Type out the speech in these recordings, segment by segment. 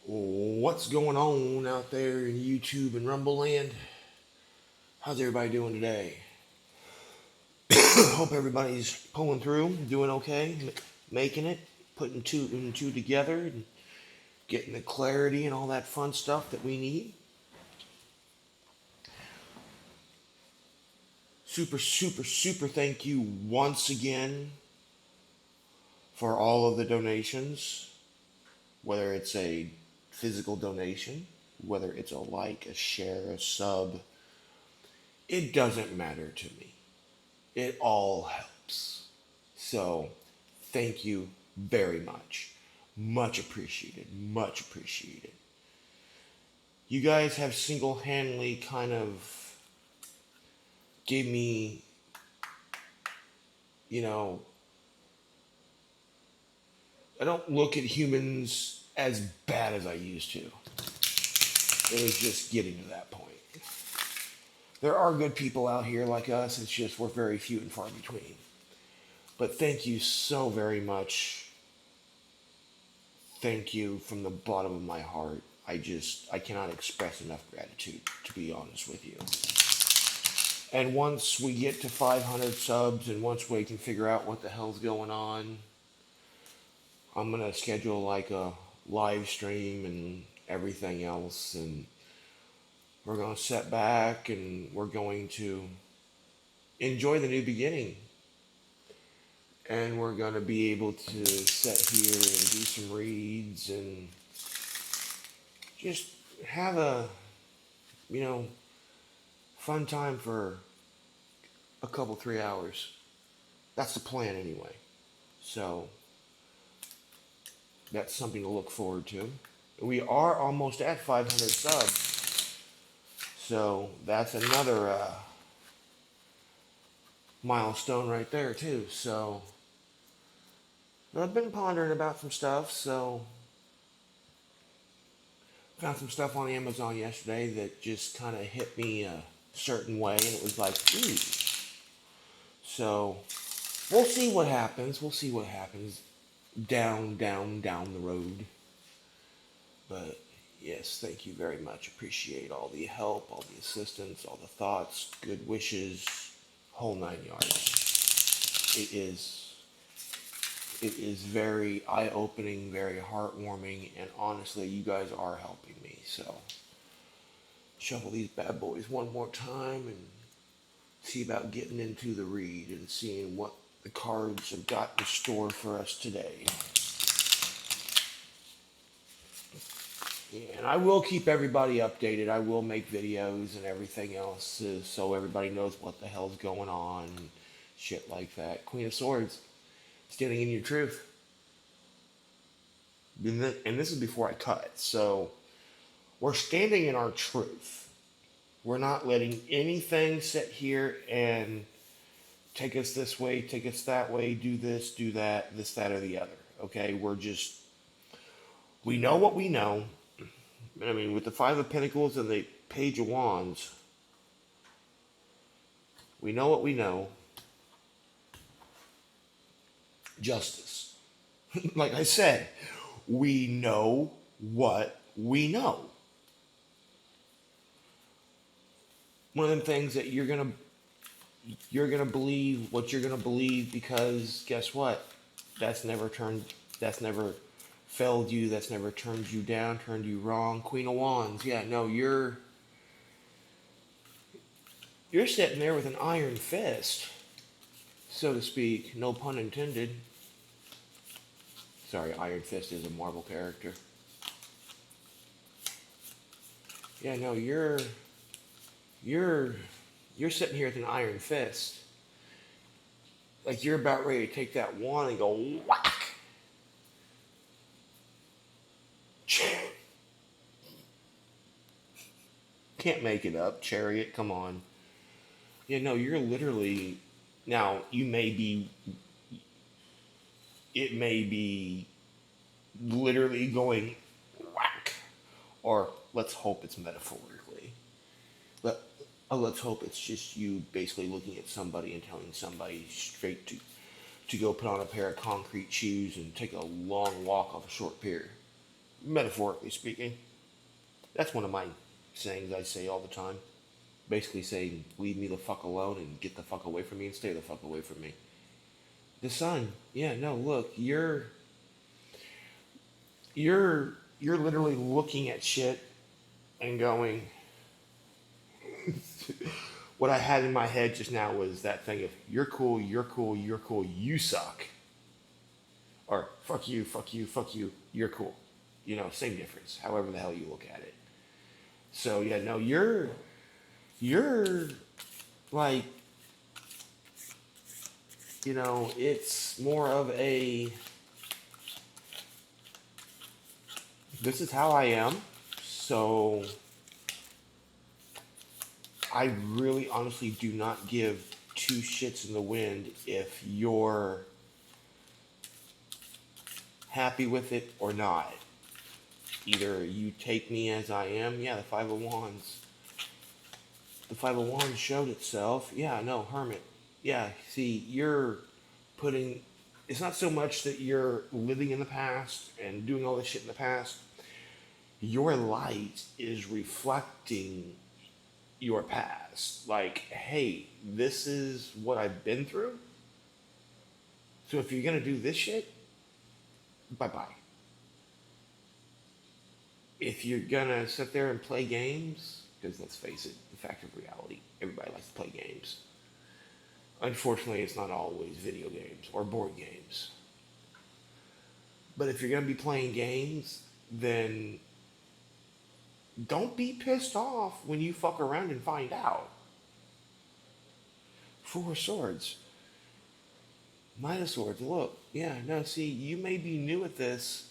What's going on out there in YouTube and Rumble land? How's everybody doing today? Hope everybody's pulling through, doing okay, making it, putting two and two together, and getting the clarity and all that fun stuff that we need. Super, super, super thank you once again for all of the donations, whether it's a physical donation, whether it's a like, a share, a sub. It doesn't matter to me. It all helps. So, thank you very much. Much appreciated. Much appreciated. You guys have single handedly kind of gave me, you know, I don't look at humans as bad as I used to. It was just getting to that point. There are good people out here like us, it's just we're very few and far between. But thank you so very much. Thank you from the bottom of my heart. I cannot express enough gratitude, to be honest with you. And once we get to 500 subs and once we can figure out what the hell's going on, I'm going to schedule like a live stream and everything else. And we're going to sit back and we're going to enjoy the new beginning. And we're going to be able to sit here and do some reads and just have a, you know, fun time for a couple, 3 hours. That's the plan anyway. So that's something to look forward to. We are almost at 500 subs. So that's another milestone right there too. So I've been pondering about some stuff. So found some stuff on Amazon yesterday that just kind of hit me a certain way, and it was like, ooh. So we'll see what happens. We'll see what happens down the road. But yes, thank you very much. Appreciate all the help, all the assistance, all the thoughts, good wishes, whole 9 yards. It is very eye-opening, very heartwarming, and honestly, you guys are helping me. So shuffle these bad boys one more time and see about getting into the read and seeing what the cards have got in store for us today. Yeah, and I will keep everybody updated. I will make videos and everything else so everybody knows what the hell's going on and shit like that. Queen of Swords, standing in your truth. And this is before I cut. So we're standing in our truth. We're not letting anything sit here and take us this way, take us that way, do this, do that, this, that, or the other. Okay? We know what we know. I mean, with the Five of Pentacles and the Page of Wands, we know what we know. Justice. Like I said, we know what we know. One of the things that you're gonna believe what you're gonna believe, because guess what? That's never failed you. That's never turned you down, turned you wrong. Queen of Wands. Yeah, no, you're sitting there with an iron fist, so to speak. No pun intended. Sorry, Iron Fist is a Marvel character. Yeah, no, you're sitting here with an iron fist. Like you're about ready to take that wand and go whack. Can't make it up, Chariot, come on. Yeah, no, you're literally, now it may be literally going whack, or let's hope it's metaphorically. Let's hope it's just you basically looking at somebody and telling somebody straight to go put on a pair of concrete shoes and take a long walk off a short pier. metaphorically speaking. That's one of my sayings I say all the time. Basically saying, leave me the fuck alone and get the fuck away from me and stay the fuck away from me. The sun, yeah, no, look, you're literally looking at shit and going, what I had in my head just now was that thing of you're cool, you're cool, you're cool, you suck. Or fuck you, fuck you, fuck you, you're cool. You know, same difference, however the hell you look at it. So yeah, no, you're like, it's more of a this is how I am. So I really honestly do not give two shits in the wind if you're happy with it or not. Either you take me as I am, yeah, the Five of Wands. The Five of Wands showed itself. Yeah, no, Hermit. Yeah, see, you're putting. It's not so much that you're living in the past and doing all this shit in the past. Your light is reflecting your past. Like, hey, this is what I've been through. So if you're gonna do this shit, bye bye. If you're gonna sit there and play games, because let's face it, the fact of reality, everybody likes to play games. Unfortunately, it's not always video games or board games. But if you're gonna be playing games, then don't be pissed off when you fuck around and find out. Four of Swords. Knight of Swords. Look, yeah, no, see, you may be new at this.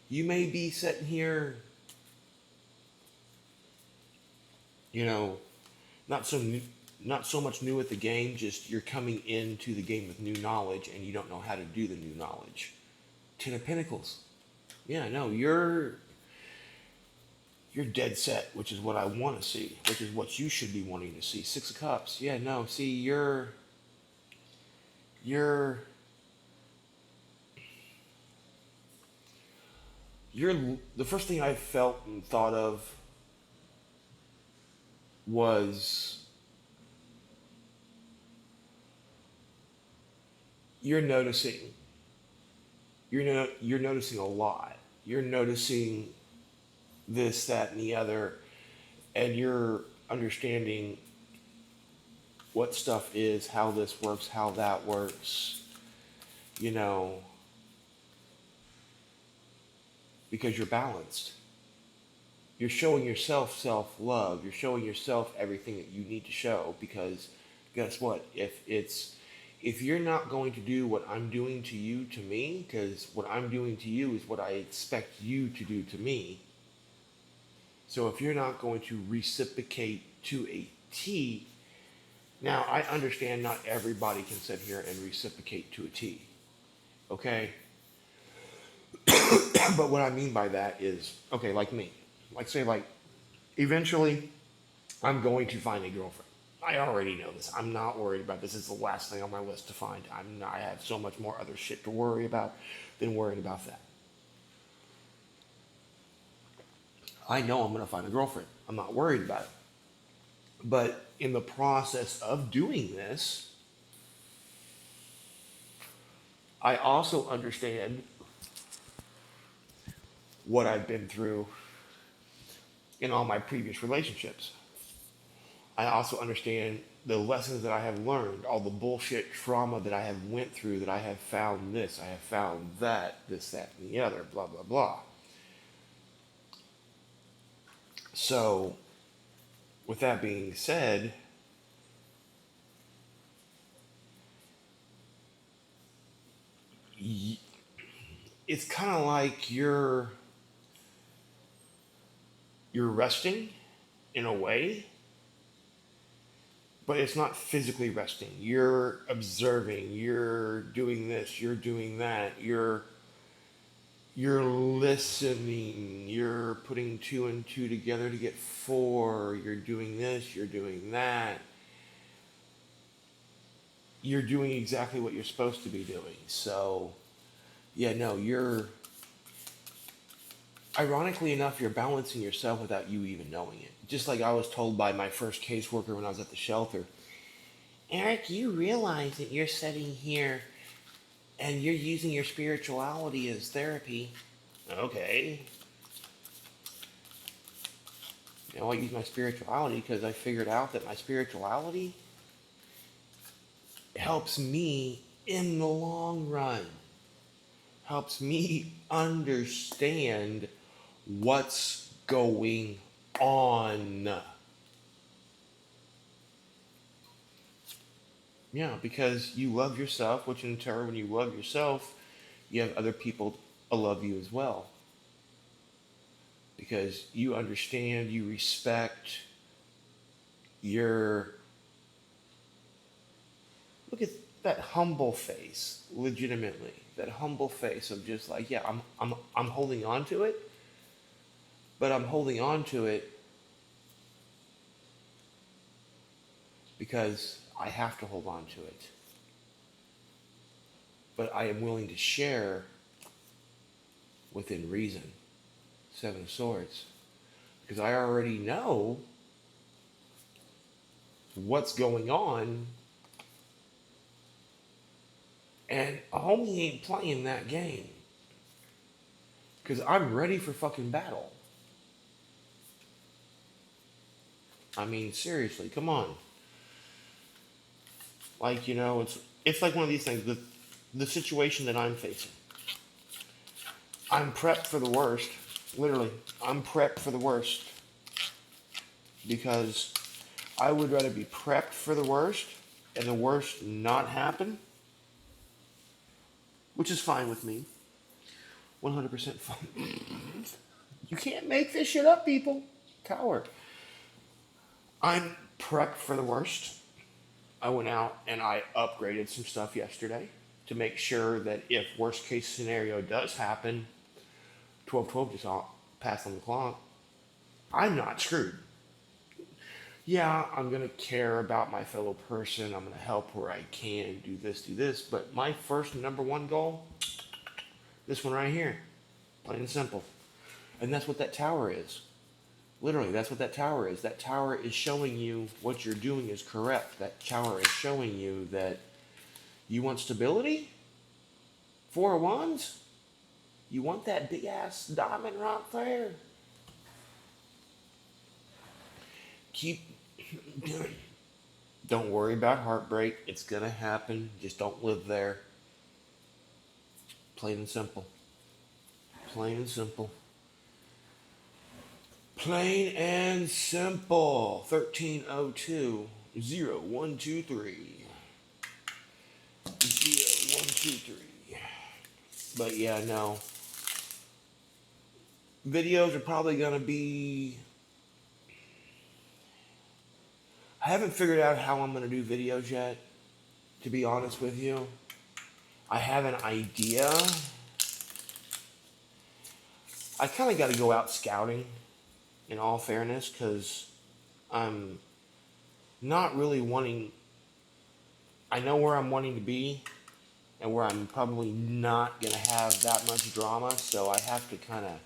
You may be sitting here, you know, not so new, not so much new at the game. Just you're coming into the game with new knowledge, and you don't know how to do the new knowledge. Ten of Pentacles. Yeah, no, you're dead set, which is what I want to see, which is what you should be wanting to see. Six of Cups. Yeah, no, see, you're the first thing I felt and thought of was you're noticing. You're noticing a lot. You're noticing this, that, and the other, and you're understanding what stuff is, how this works, how that works, you know, because you're balanced. You're showing yourself self love. You're showing yourself everything that you need to show because guess what? If you're not going to do what I'm doing to you to me, because what I'm doing to you is what I expect you to do to me. So if you're not going to reciprocate to a T, now I understand not everybody can sit here and reciprocate to a T. Okay? But what I mean by that is, okay, like me. Like say like eventually I'm going to find a girlfriend. I already know this. I'm not worried about this. It's the last thing on my list to find. I have so much more other shit to worry about than worrying about that. I know I'm going to find a girlfriend. I'm not worried about it. But in the process of doing this, I also understand what I've been through in all my previous relationships. I also understand the lessons that I have learned, all the bullshit trauma that I have went through, that I have found this, I have found that, this, that, and the other, blah, blah, blah. So, with that being said, it's kind of like you're resting in a way, but it's not physically resting. You're observing, you're doing this, you're doing that, you're listening, you're putting two and two together to get four, you're doing this, you're doing that. You're doing exactly what you're supposed to be doing. So, yeah, no, ironically enough, you're balancing yourself without you even knowing it. Just like I was told by my first caseworker when I was at the shelter, Eric, you realize that you're sitting here and you're using your spirituality as therapy. Okay. I use my spirituality because I figured out that my spirituality helps me in the long run, helps me understand what's going on. Yeah, because you love yourself, which in turn, when you love yourself, you have other people love you as well. Because you understand, you respect your. Look at that humble face, legitimately. That humble face of just like, yeah, I'm holding on to it, but I'm holding on to it because I have to hold on to it. But I am willing to share within reason. Seven of Swords. Because I already know what's going on, and homie ain't playing that game. Because I'm ready for fucking battle. I mean, seriously, come on. Like, it's like one of these things. The situation that I'm facing. I'm prepped for the worst. Literally, I'm prepped for the worst. Because I would rather be prepped for the worst and the worst not happen, which is fine with me. 100% fine. You can't make this shit up, people. Tower. I'm prepped for the worst. I went out and I upgraded some stuff yesterday to make sure that if worst case scenario does happen, 1212 just pass on the clock, I'm not screwed. Yeah, I'm going to care about my fellow person. I'm going to help where I can, do this. But my first number one goal, this one right here, plain and simple. And that's what that tower is. Literally, that's what that tower is. That tower is showing you what you're doing is correct. That tower is showing you that you want stability? Four of Wands? You want that big ass diamond right there? Keep. Don't worry about heartbreak. It's gonna happen. Just don't live there. Plain and simple. Plain and simple. Plain and simple. 1302 0123. 0123. But yeah, no. Videos are probably gonna be. I haven't figured out how I'm gonna do videos yet, to be honest with you. I have an idea. I kind of got to go out scouting, in all fairness, because I'm not really wanting. I know where I'm wanting to be, and where I'm probably not going to have that much drama, so I have to kind of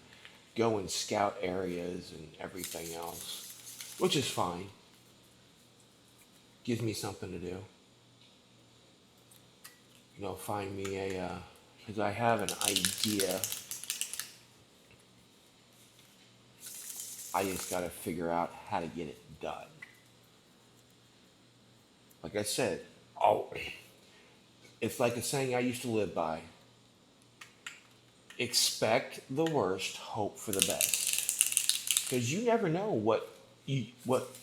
go and scout areas and everything else, which is fine. Gives me something to do. Find me because I have an idea. I just got to figure out how to get it done. Like I said, it's like a saying I used to live by. Expect the worst, hope for the best. Because you never know what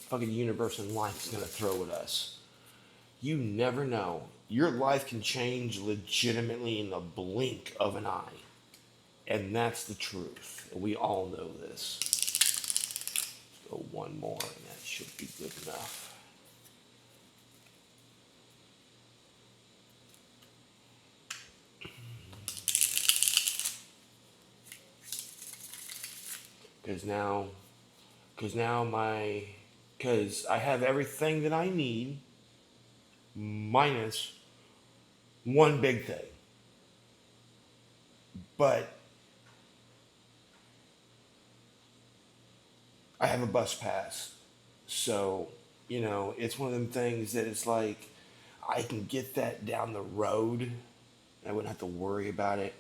fucking universe and life is going to throw at us. You never know. Your life can change legitimately in the blink of an eye. And that's the truth. And we all know this. Let's go one more, and that should be good enough. Because I have everything that I need, minus one big thing. But I have a bus pass. So, it's one of them things that it's like I can get that down the road. I wouldn't have to worry about it,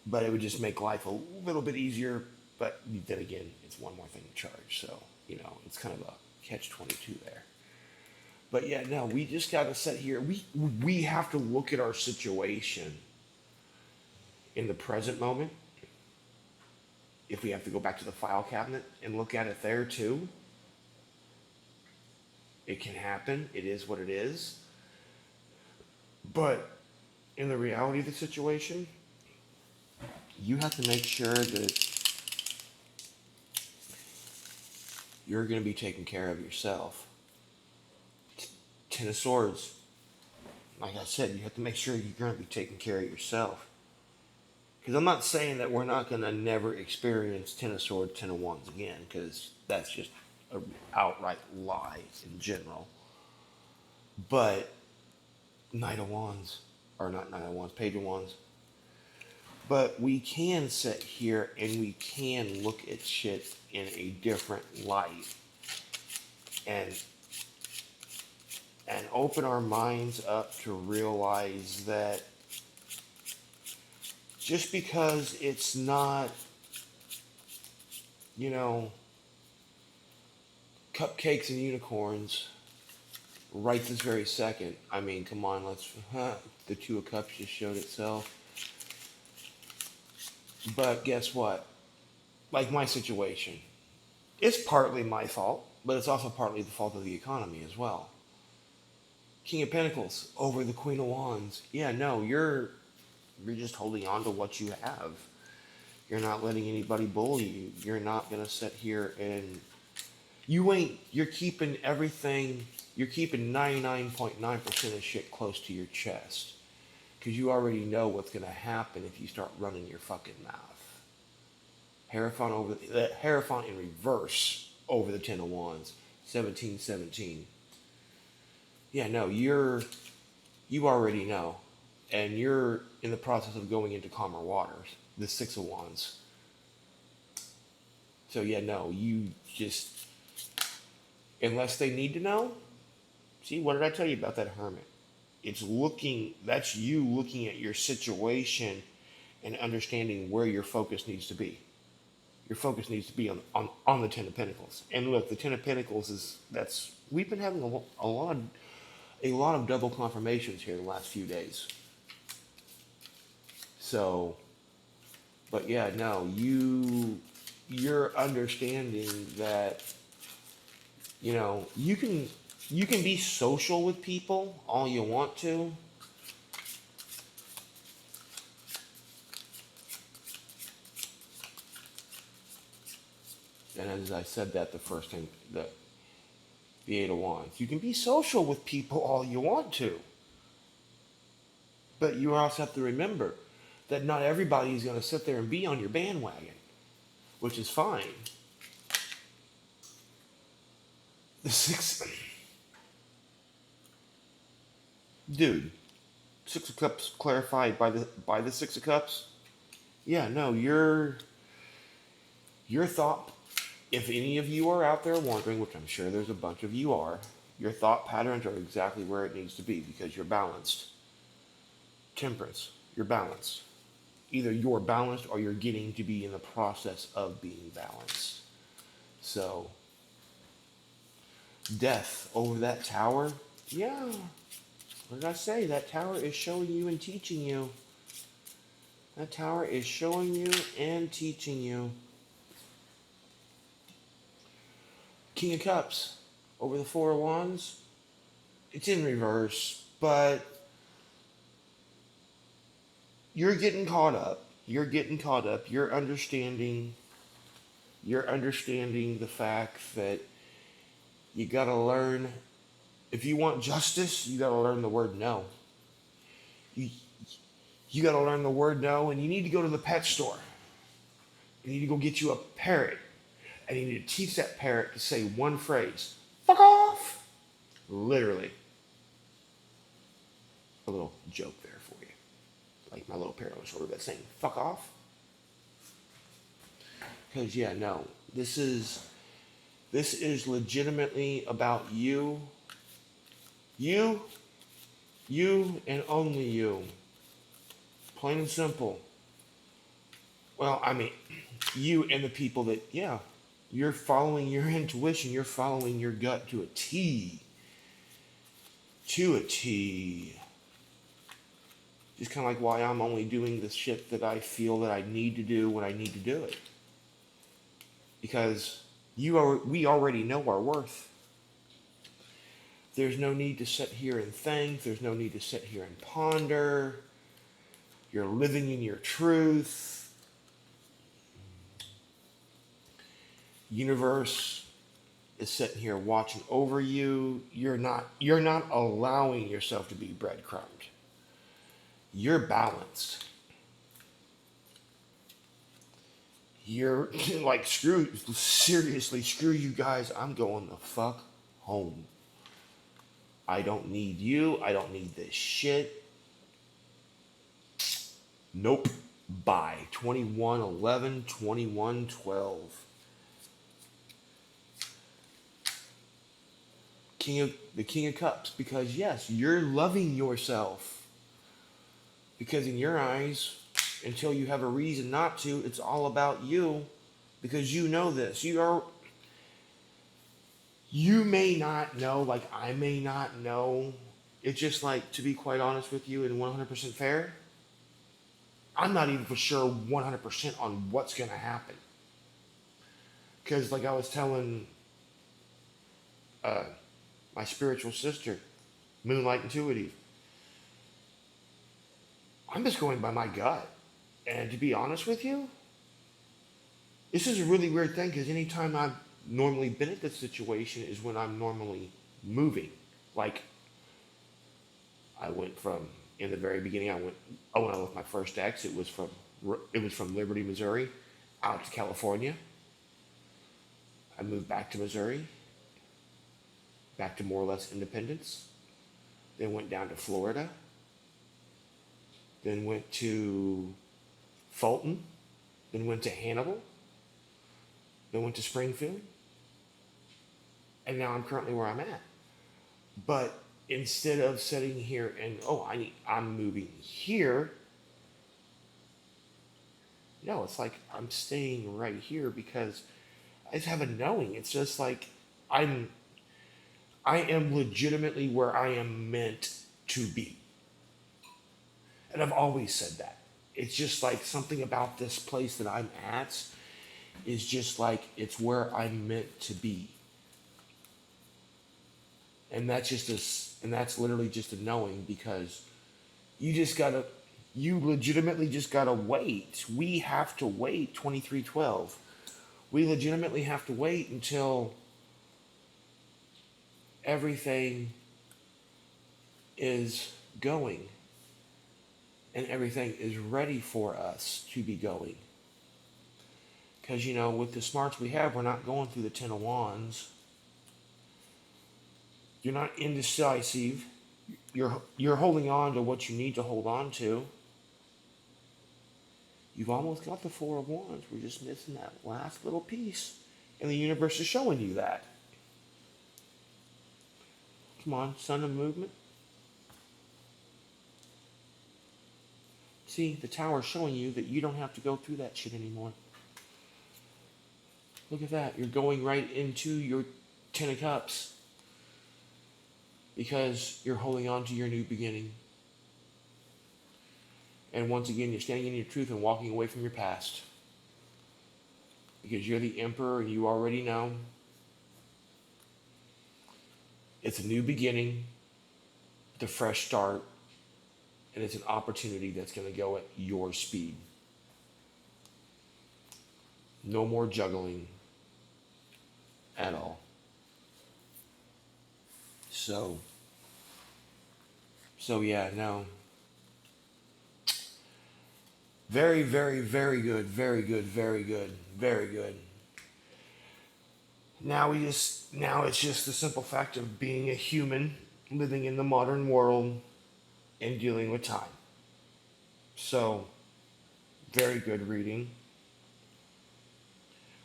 but it would just make life a little bit easier. But then again, it's one more thing to charge. So, it's kind of a catch 22 there. But yeah, no, we just got to sit here. We have to look at our situation in the present moment. If we have to go back to the file cabinet and look at it there too, it can happen. It is what it is. But in the reality of the situation, you have to make sure that you're going to be taking care of yourself. Ten of Swords, like I said, you have to make sure you're going to be taking care of yourself. Because I'm not saying that we're not going to never experience Ten of Swords, Ten of Wands again, because that's just an outright lie in general. But Knight of Wands, or not Knight of Wands, Page of Wands. But we can sit here and we can look at shit in a different light and open our minds up to realize that just because it's not, cupcakes and unicorns right this very second. I mean, come on, the Two of Cups just showed itself. But guess what? Like my situation, it's partly my fault, but it's also partly the fault of the economy as well. King of Pentacles over the Queen of Wands. Yeah, no, you're just holding on to what you have. You're not letting anybody bully you. You're not gonna sit here and you're keeping everything. You're keeping 99.9% of shit close to your chest. Because you already know what's going to happen if you start running your fucking mouth. Hierophant in reverse over the Ten of Wands. 1717. Yeah, no, you already know. And you're in the process of going into calmer waters. The Six of Wands. So yeah, no, you just, unless they need to know. See, what did I tell you about that Hermit? That's you looking at your situation and understanding where your focus needs to be. Your focus needs to be on the Ten of Pentacles. And look, the Ten of Pentacles we've been having a lot of double confirmations here the last few days. So, but yeah, no, you're understanding that, you can be social with people all you want to. And as I said that the first time, the Eight of Wands. You can be social with people all you want to. But you also have to remember that not everybody is going to sit there and be on your bandwagon, which is fine. The Dude, Six of Cups clarified by the Six of Cups. Yeah, no, your thought, if any of you are out there wondering, which I'm sure there's a bunch of you are, your thought patterns are exactly where it needs to be because you're balanced. Temperance, you're balanced. Either you're balanced or you're getting to be in the process of being balanced. So, Death over that tower, yeah. What did I say? That tower is showing you and teaching you. That tower is showing you and teaching you. King of Cups over the Four of Wands. It's in reverse, but you're getting caught up. You're getting caught up. You're understanding the fact that you gotta learn. If you want justice, you gotta learn the word no. You gotta learn the word no, and you need to go to the pet store. You need to go get you a parrot, and you need to teach that parrot to say one phrase: "Fuck off." Literally. A little joke there for you, like my little parrot was sort of that saying "fuck off." Because yeah, no, this is This is legitimately about you, you, you, and only you. Plain and simple. Well, I mean, you and the people that, yeah, you're following your intuition, you're following your gut to a T. To a T. Just kind of like why I'm only doing the shit that I feel that I need to do when I need to do it. Because we already know our worth. There's no need to sit here and think. There's no need to sit here and ponder. You're living in your truth. Universe is sitting here watching over you. You're not allowing yourself to be breadcrumbed. You're balanced. You're like, seriously, screw you guys. I'm going the fuck home. I don't need you. I don't need this shit. Nope. Bye. 21/11, 21/12. King of Cups, because yes, you're loving yourself. Because in your eyes, until you have a reason not to, it's all about you. Because you know this. You may not know, like I may not know. It's just like, to be quite honest with you and 100% fair, I'm not even for sure 100% on what's going to happen. Because, like I was telling uh, my spiritual sister, Moonlight Intuitive, I'm just going by my gut. And to be honest with you, this is a really weird thing because anytime I've normally been at this situation is when I'm normally moving. Like, I went from, in the very beginning, when I left my first ex, it was from Liberty, Missouri, out to California. I moved back to Missouri, back to more or less independence. Then went down to Florida. Then went to Fulton. Then went to Hannibal. Then went to Springfield. And now I'm currently where I'm at. But instead of sitting here and, I'm moving here, no, it's like I'm staying right here because I just have a knowing. It's just like I'm I am legitimately where I am meant to be. And I've always said that. It's just like something about this place that I'm at is just like it's where I'm meant to be. And that's literally just a knowing because you just gotta you legitimately just gotta wait. We have to wait 2312. We legitimately have to wait until everything is going and everything is ready for us to be going. Because, with the smarts we have, we're not going through the Ten of Wands. You're not indecisive. You're holding on to what you need to hold on to. You've almost got the Four of Wands. We're just missing that last little piece. And the universe is showing you that. Come on, Sun of Movement. See, the tower is showing you that you don't have to go through that shit anymore. Look at that. You're going right into your Ten of Cups. Because you're holding on to your new beginning. And once again, you're standing in your truth and walking away from your past. Because you're the Emperor and you already know. It's a new beginning. It's a fresh start. And it's an opportunity that's going to go at your speed. No more juggling at all. So yeah, no. Very, very, very good, very good, very good, very good. Now it's just the simple fact of being a human, living in the modern world, and dealing with time. So, very good reading.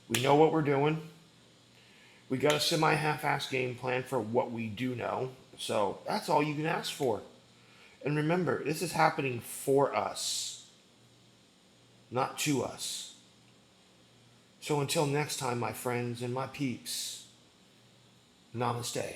We know what we're doing. We got a semi half-assed game plan for what we do know. So that's all you can ask for. And remember, this is happening for us, not to us. So until next time, my friends and my peeps, namaste.